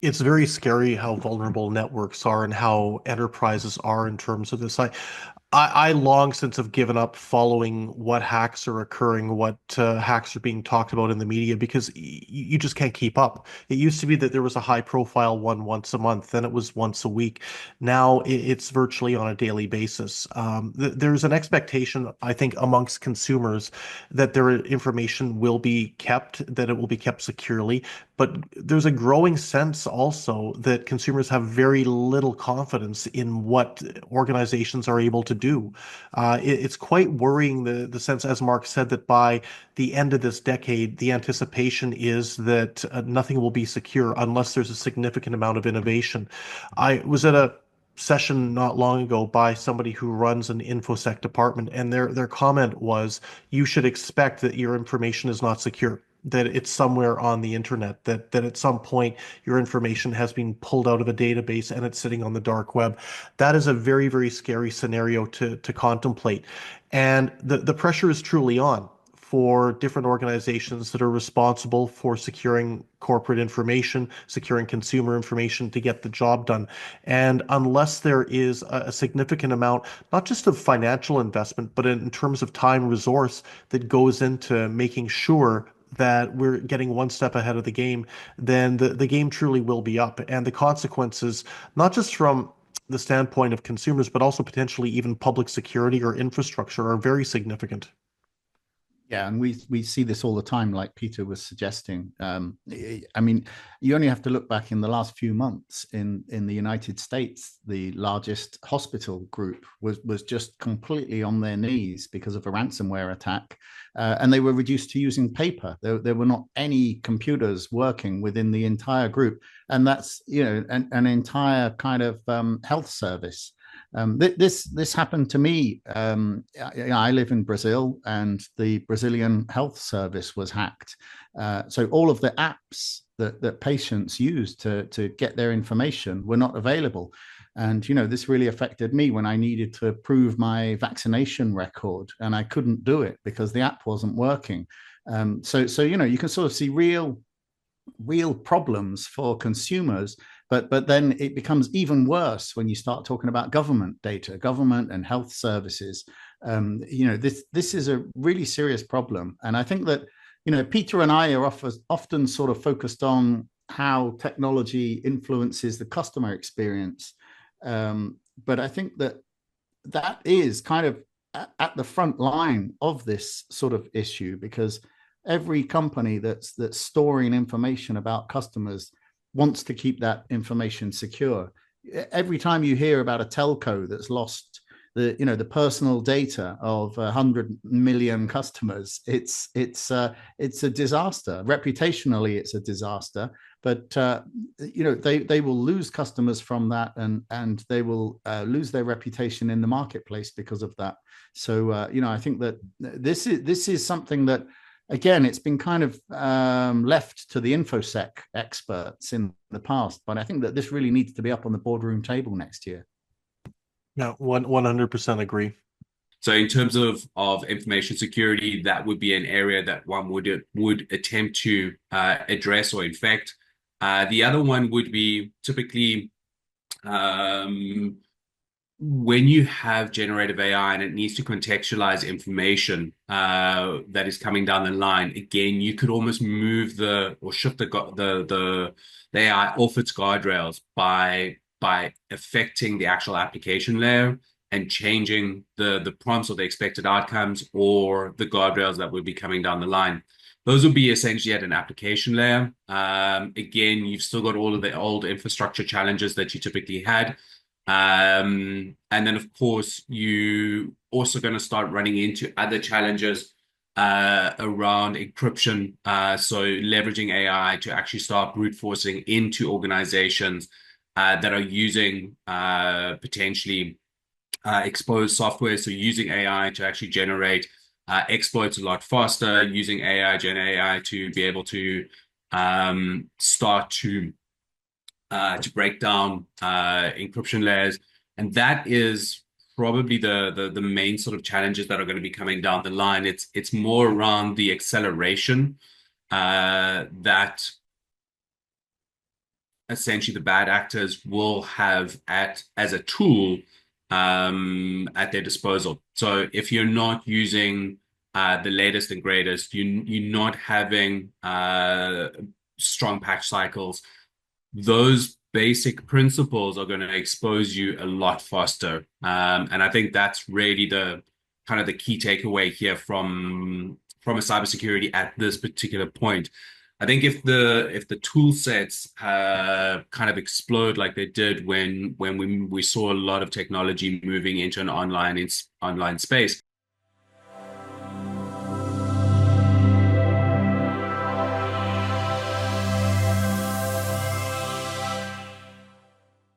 It's very scary how vulnerable networks are and how enterprises are in terms of this. I long since have given up following what hacks are occurring, what hacks are being talked about in the media, because you just can't keep up. It used to be that there was a high profile one once a month, then it was once a week. Now it's virtually on a daily basis. There's an expectation, I think, amongst consumers that their information will be kept, that it will be kept securely. But there's a growing sense also that consumers have very little confidence in what organizations are able to do. It's quite worrying, the sense, as Mark said, that by the end of this decade, the anticipation is that nothing will be secure unless there's a significant amount of innovation. I was at a session not long ago by somebody who runs an infosec department, and their comment was, you should expect that your information is not secure, that it's somewhere on the internet, that at some point your information has been pulled out of a database and it's sitting on the dark web. That is a very, very scary scenario to contemplate. And the pressure is truly on for different organizations that are responsible for securing corporate information, securing consumer information to get the job done. And unless there is a significant amount, not just of financial investment, but in terms of time resource that goes into making sure that we're getting one step ahead of the game, then the game truly will be up. And the consequences, not just from the standpoint of consumers, but also potentially even public security or infrastructure, are very significant. Yeah, and we see this all the time, like Peter was suggesting. I mean, you only have to look back in the last few months in the United States. The largest hospital group was just completely on their knees because of a ransomware attack, and they were reduced to using paper. There were not any computers working within the entire group, and that's an entire kind of health service. This happened to me. I live in Brazil, and the Brazilian health service was hacked. So all of the apps that patients use to get their information were not available. And this really affected me when I needed to prove my vaccination record, and I couldn't do it because the app wasn't working. So you can sort of see real problems for consumers, but then it becomes even worse when you start talking about government data, government and health services. This is a really serious problem, and I think that Peter and I are often sort of focused on how technology influences the customer experience, but I think that is kind of at the front line of this sort of issue, because every company that's storing information about customers wants to keep that information secure. Every time you hear about a telco that's lost the personal data of 100 million customers, it's a disaster. Reputationally, it's a disaster, but they will lose customers from that, and they will lose their reputation in the marketplace because of that. So I think that this is something that, again, it's been kind of left to the infosec experts in the past, but I think that this really needs to be up on the boardroom table next year. Yeah, 100% agree. So in terms of information security, that would be an area that one would attempt to address or infect. The other one would be typically when you have generative AI and it needs to contextualize information that is coming down the line. Again, you could almost move or shift the AI off its guardrails by affecting the actual application layer and changing the prompts or the expected outcomes or the guardrails that would be coming down the line. Those would be essentially at an application layer. Again, you've still got all of the old infrastructure challenges that you typically had. And then, of course, you also going to start running into other challenges around encryption. So leveraging AI to actually start brute forcing into organizations that are using potentially exposed software. So using AI to actually generate exploits a lot faster, using Gen AI to be able to start to break down encryption layers. And that is probably the main sort of challenges that are going to be coming down the line. It's more around the acceleration that essentially the bad actors will have as a tool at their disposal. So if you're not using the latest and greatest, you're not having strong patch cycles, those basic principles are going to expose you a lot faster. And I think that's really the kind of the key takeaway here from a cybersecurity at this particular point. I think if the tool sets kind of explode like they did when we saw a lot of technology moving into an online space,